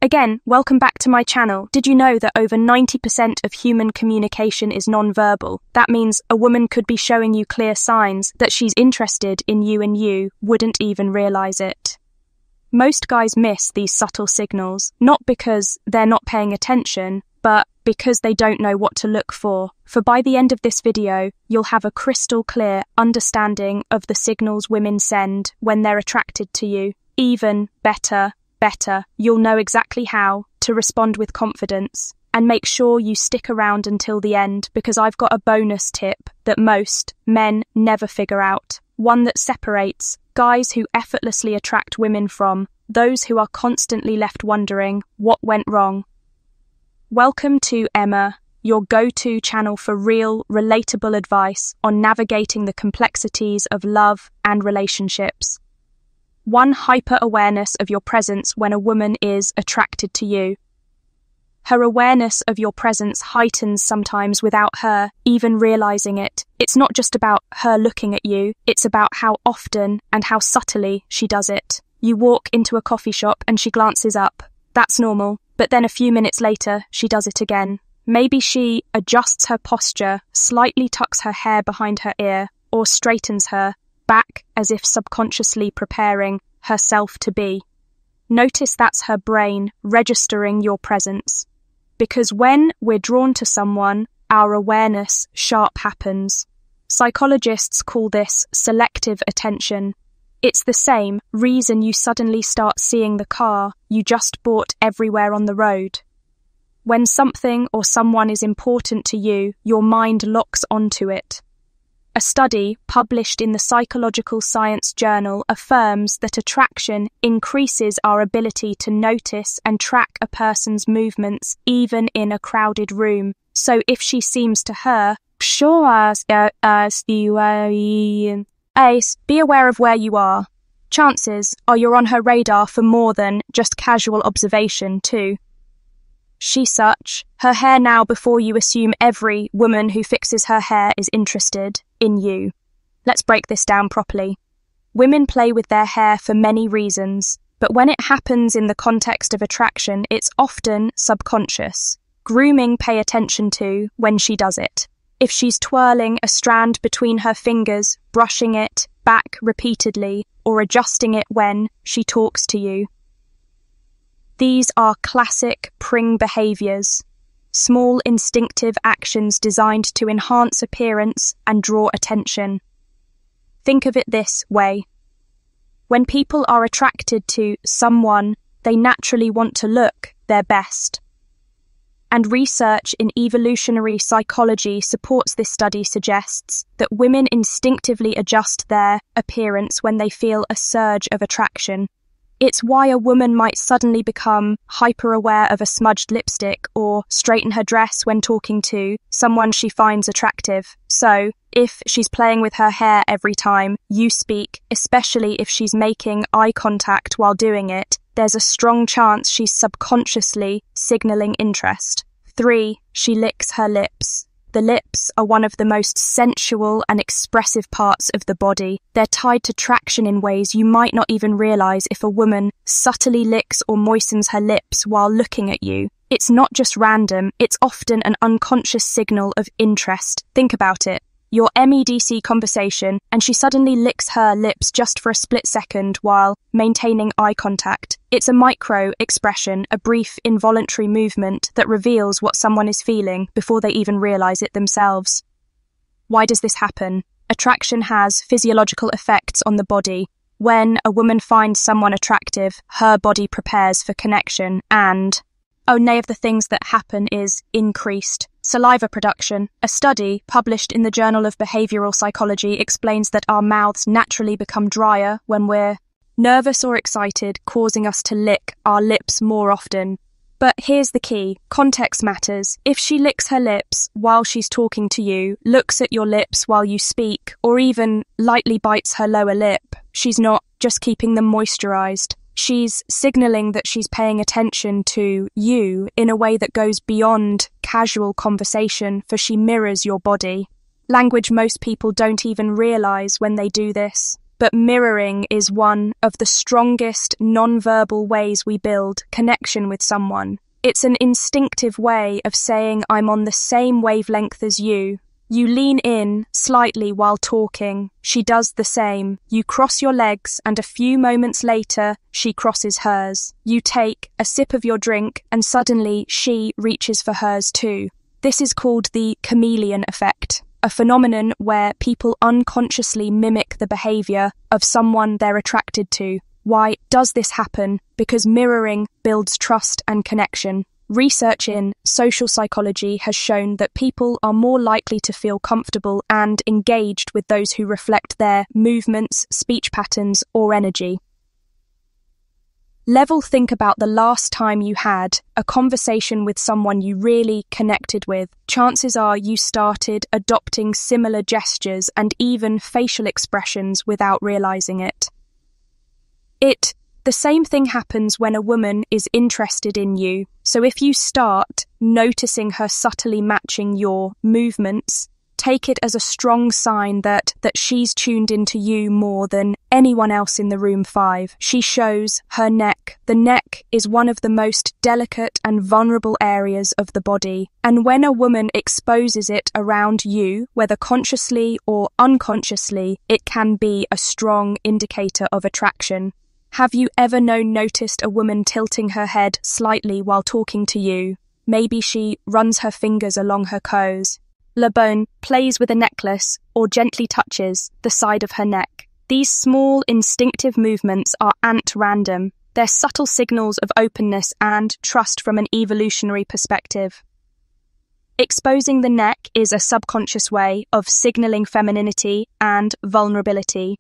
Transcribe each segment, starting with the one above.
Again, welcome back to my channel. Did you know that over 90% of human communication is nonverbal? That means a woman could be showing you clear signs that she's interested in you and you wouldn't even realize it. Most guys miss these subtle signals, not because they're not paying attention, but because they don't know what to look for. For by the end of this video, you'll have a crystal clear understanding of the signals women send when they're attracted to you. Even better, you'll know exactly how to respond with confidence. And make sure you stick around until the end, because I've got a bonus tip that most men never figure out. One that separates guys who effortlessly attract women from those who are constantly left wondering what went wrong. Welcome to Emma, your go-to channel for real, relatable advice on navigating the complexities of love and relationships. One, hyper-awareness of your presence when a woman is attracted to you. Her awareness of your presence heightens sometimes without her even realizing it. It's not just about her looking at you, it's about how often and how subtly she does it. You walk into a coffee shop and she glances up. That's normal, but then a few minutes later, she does it again. Maybe she adjusts her posture, slightly tucks her hair behind her ear, or straightens her back as if subconsciously preparing herself to be. Notice that's her brain registering your presence. Because when we're drawn to someone, our awareness sharp happens. Psychologists call this selective attention. It's the same reason you suddenly start seeing the car you just bought everywhere on the road. When something or someone is important to you, your mind locks onto it. A study published in the Psychological Science Journal affirms that attraction increases our ability to notice and track a person's movements even in a crowded room. So if she seems to her, be aware of where you are. Chances are you're on her radar for more than just casual observation too. She's such. Her hair now before you assume every woman who fixes her hair is interested in you. Let's break this down properly. Women play with their hair for many reasons, but when it happens in the context of attraction, it's often subconscious. Grooming, pay attention to when she does it. If she's twirling a strand between her fingers, brushing it back repeatedly, or adjusting it when she talks to you. These are classic pring behaviors, small instinctive actions designed to enhance appearance and draw attention. Think of it this way. When people are attracted to someone, they naturally want to look their best. And research in evolutionary psychology supports this study suggests that women instinctively adjust their appearance when they feel a surge of attraction. It's why a woman might suddenly become hyper-aware of a smudged lipstick or straighten her dress when talking to someone she finds attractive. So, if she's playing with her hair every time you speak, especially if she's making eye contact while doing it, there's a strong chance she's subconsciously signaling interest. 3. She licks her lips. The lips are one of the most sensual and expressive parts of the body. They're tied to traction in ways you might not even realize if a woman subtly licks or moistens her lips while looking at you. It's not just random, it's often an unconscious signal of interest. Think about it. Your MEDC conversation, and she suddenly licks her lips just for a split second while maintaining eye contact. It's a micro-expression, a brief involuntary movement that reveals what someone is feeling before they even realize it themselves. Why does this happen? Attraction has physiological effects on the body. When a woman finds someone attractive, her body prepares for connection and nay of the things that happen is increased saliva production. A study published in the Journal of Behavioral Psychology explains that our mouths naturally become drier when we're nervous or excited, causing us to lick our lips more often. But here's the key. Context matters. If she licks her lips while she's talking to you, looks at your lips while you speak, or even lightly bites her lower lip, she's not just keeping them moisturized. She's signaling that she's paying attention to you in a way that goes beyond casual conversation, for she mirrors your body. Language most people don't even realize when they do this. but mirroring is one of the strongest nonverbal ways we build connection with someone. It's an instinctive way of saying I'm on the same wavelength as you. You lean in slightly while talking. She does the same. You cross your legs, and a few moments later, she crosses hers. You take a sip of your drink, and suddenly she reaches for hers too. This is called the chameleon effect, a phenomenon where people unconsciously mimic the behavior of someone they're attracted to. Why does this happen? Because mirroring builds trust and connection. Research in social psychology has shown that people are more likely to feel comfortable and engaged with those who reflect their movements, speech patterns, or energy. Think about the last time you had a conversation with someone you really connected with. Chances are you started adopting similar gestures and even facial expressions without realizing it. The same thing happens when a woman is interested in you. So if you start noticing her subtly matching your movements, take it as a strong sign that she's tuned into you more than anyone else in the room. 5. She shows her neck. The neck is one of the most delicate and vulnerable areas of the body. And when a woman exposes it around you, whether consciously or unconsciously, it can be a strong indicator of attraction. Have you ever noticed a woman tilting her head slightly while talking to you? Maybe she runs her fingers along her cos. Le Bon plays with a necklace or gently touches the side of her neck. These small instinctive movements aren't random. They're subtle signals of openness and trust from an evolutionary perspective. Exposing the neck is a subconscious way of signaling femininity and vulnerability.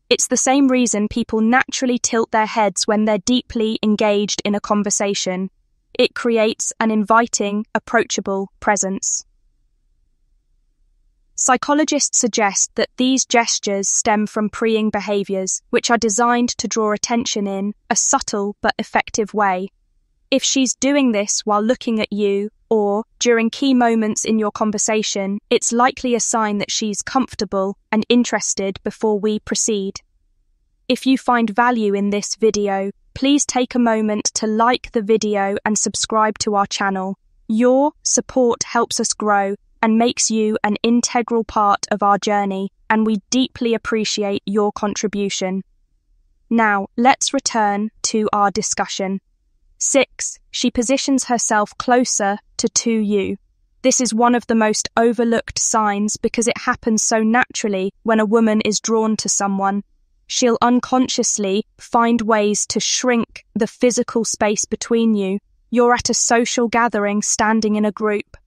It's the same reason people naturally tilt their heads when they're deeply engaged in a conversation. It creates an inviting, approachable presence. Psychologists suggest that these gestures stem from preying behaviors, which are designed to draw attention in a subtle but effective way. If she's doing this while looking at you or during key moments in your conversation, it's likely a sign that she's comfortable and interested before we proceed. If you find value in this video, please take a moment to like the video and subscribe to our channel. Your support helps us grow and makes you an integral part of our journey, and we deeply appreciate your contribution. Now, let's return to our discussion. 6. She positions herself closer to you. This is one of the most overlooked signs because it happens so naturally when a woman is drawn to someone. She'll unconsciously find ways to shrink the physical space between you. You're at a social gathering, standing in a group.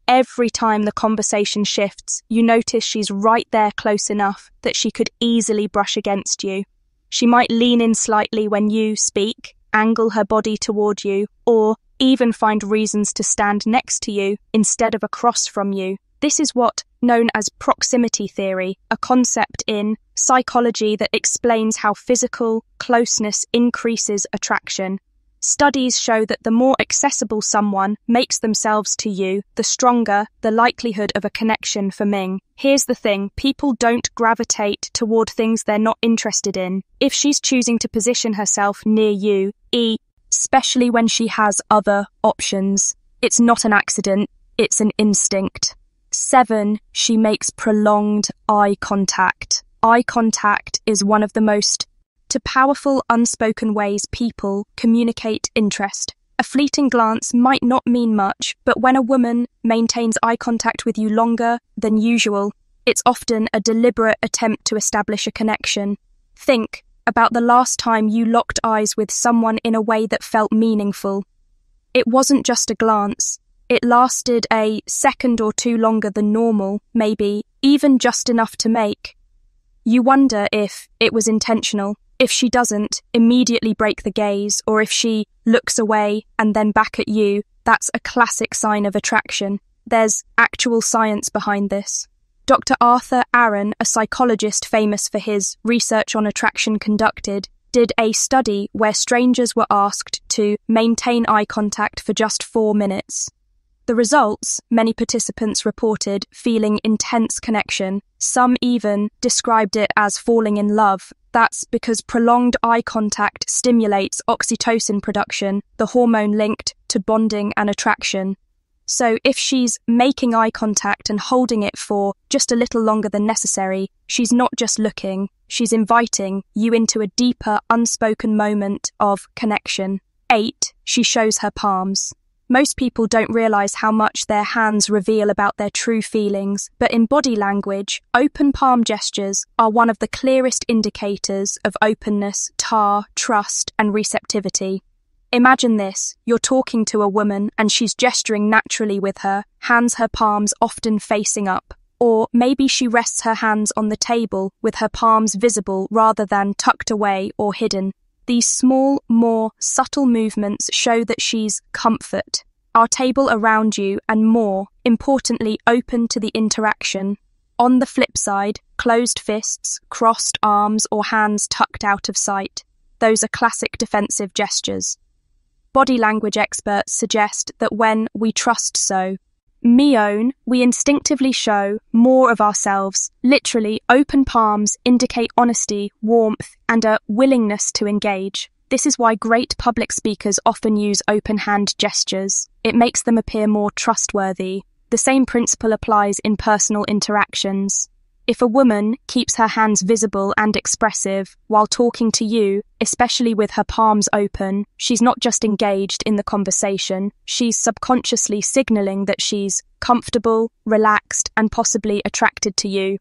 Every time the conversation shifts, you notice she's right there close enough that she could easily brush against you. She might lean in slightly when you speak, angle her body toward you, or even find reasons to stand next to you instead of across from you. This is what's known as proximity theory, a concept in psychology that explains how physical closeness increases attraction. Studies show that the more accessible someone makes themselves to you, the stronger the likelihood of a connection for Ming. Here's the thing, people don't gravitate toward things they're not interested in. If she's choosing to position herself near you, especially when she has other options, it's not an accident, it's an instinct. 7. She makes prolonged eye contact. Eye contact is one of the most powerful unspoken ways people communicate interest. A fleeting glance might not mean much, but when a woman maintains eye contact with you longer than usual, it's often a deliberate attempt to establish a connection. Think about the last time you locked eyes with someone in a way that felt meaningful. It wasn't just a glance. It lasted a second or two longer than normal, maybe even just enough to make you wonder if it was intentional. If she doesn't, immediately break the gaze, or if she looks away and then back at you, that's a classic sign of attraction. There's actual science behind this. Dr. Arthur Aaron, a psychologist famous for his research on attraction conducted, did a study where strangers were asked to maintain eye contact for just 4 minutes. The results, many participants reported feeling intense connection. Some even described it as falling in love. That's because prolonged eye contact stimulates oxytocin production, the hormone linked to bonding and attraction. So if she's making eye contact and holding it for just a little longer than necessary, she's not just looking, she's inviting you into a deeper, unspoken moment of connection. 8. She shows her palms. Most people don't realize how much their hands reveal about their true feelings, but in body language, open palm gestures are one of the clearest indicators of openness, trust, and receptivity. Imagine this, you're talking to a woman and she's gesturing naturally with her palms often facing up. Or maybe she rests her hands on the table with her palms visible rather than tucked away or hidden. These small, more subtle movements show that she's comfort, our table around you, and more importantly, open to the interaction. On the flip side, closed fists, crossed arms, or hands tucked out of sight. Those are classic defensive gestures. Body language experts suggest that when we trust we instinctively show more of ourselves. Literally, open palms indicate honesty, warmth, and a willingness to engage. This is why great public speakers often use open hand gestures. It makes them appear more trustworthy. The same principle applies in personal interactions. If a woman keeps her hands visible and expressive while talking to you, especially with her palms open, she's not just engaged in the conversation, she's subconsciously signaling that she's comfortable, relaxed, and possibly attracted to you.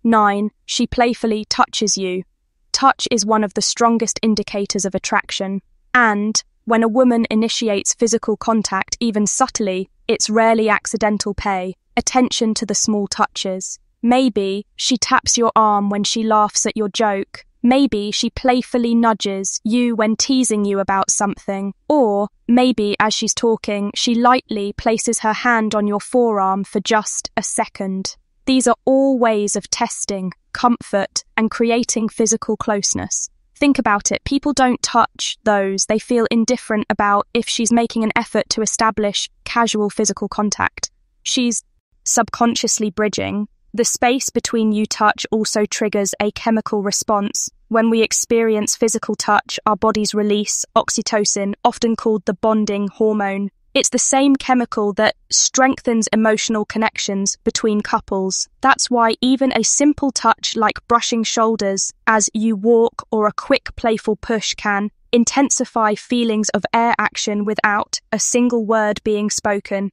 9. She playfully touches you. Touch is one of the strongest indicators of attraction, and when a woman initiates physical contact, even subtly, it's rarely accidental. Pay attention to the small touches. Maybe she taps your arm when she laughs at your joke. Maybe she playfully nudges you when teasing you about something. Or maybe as she's talking, she lightly places her hand on your forearm for just a second. These are all ways of testing comfort and creating physical closeness. Think about it. People don't touch those they feel indifferent about if she's making an effort to establish casual physical contact. She's subconsciously bridging. The space between you touch also triggers a chemical response. When we experience physical touch, our bodies release oxytocin, often called the bonding hormone. It's the same chemical that strengthens emotional connections between couples. That's why even a simple touch like brushing shoulders as you walk or a quick playful push can intensify feelings of air action without a single word being spoken.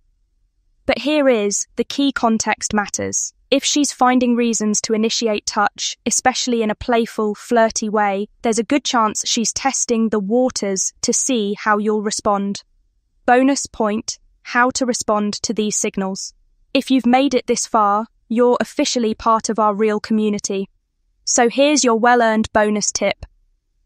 But here is the key: context matters. If she's finding reasons to initiate touch, especially in a playful, flirty way, there's a good chance she's testing the waters to see how you'll respond. Bonus point: how to respond to these signals. If you've made it this far, you're officially part of our real community. So here's your well-earned bonus tip.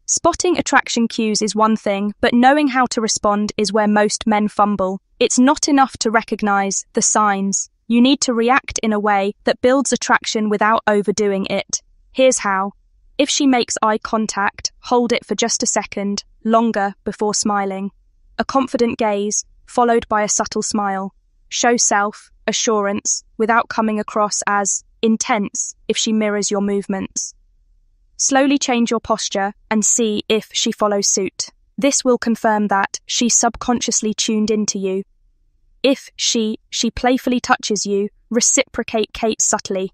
Spotting attraction cues is one thing, but knowing how to respond is where most men fumble. It's not enough to recognize the signs. You need to react in a way that builds attraction without overdoing it. Here's how. If she makes eye contact, hold it for just a second, longer before smiling. A confident gaze, followed by a subtle smile. Show self-assurance without coming across as intense if she mirrors your movements. Slowly change your posture and see if she follows suit. This will confirm that she's subconsciously tuned into you. If she playfully touches you, reciprocate subtly.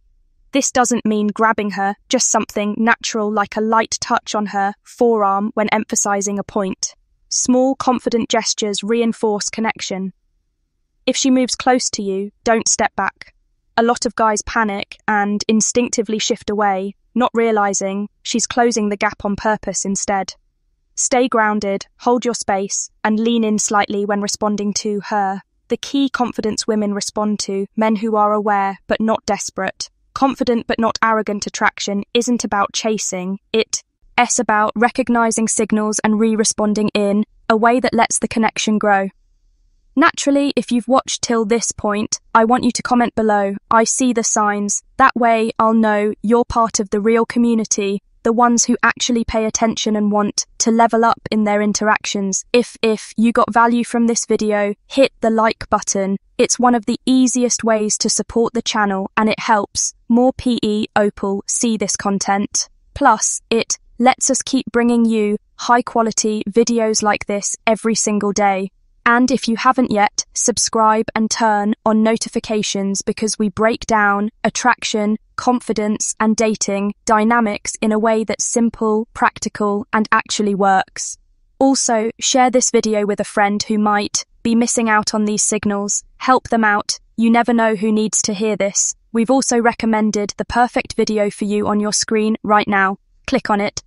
This doesn't mean grabbing her, just something natural like a light touch on her forearm when emphasizing a point. Small, confident gestures reinforce connection. If she moves close to you, don't step back. A lot of guys panic and instinctively shift away, not realizing she's closing the gap on purpose instead. Stay grounded, hold your space, and lean in slightly when responding to her. The key confidence women respond to: men who are aware but not desperate. Confident but not arrogant attraction isn't about chasing, it's about recognizing signals and responding in a way that lets the connection grow. Naturally, if you've watched till this point, I want you to comment below, "I see the signs." That way I'll know you're part of the real community the ones who actually pay attention and want to level up in their interactions. If you got value from this video, hit the like button. It's one of the easiest ways to support the channel, and it helps more Opal see this content. Plus, it lets us keep bringing you high-quality videos like this every single day. And if you haven't yet, subscribe and turn on notifications, because we break down attraction, confidence, and dating dynamics in a way that's simple, practical, and actually works. Also, share this video with a friend who might be missing out on these signals. Help them out. You never know who needs to hear this. We've also recommended the perfect video for you on your screen right now. Click on it.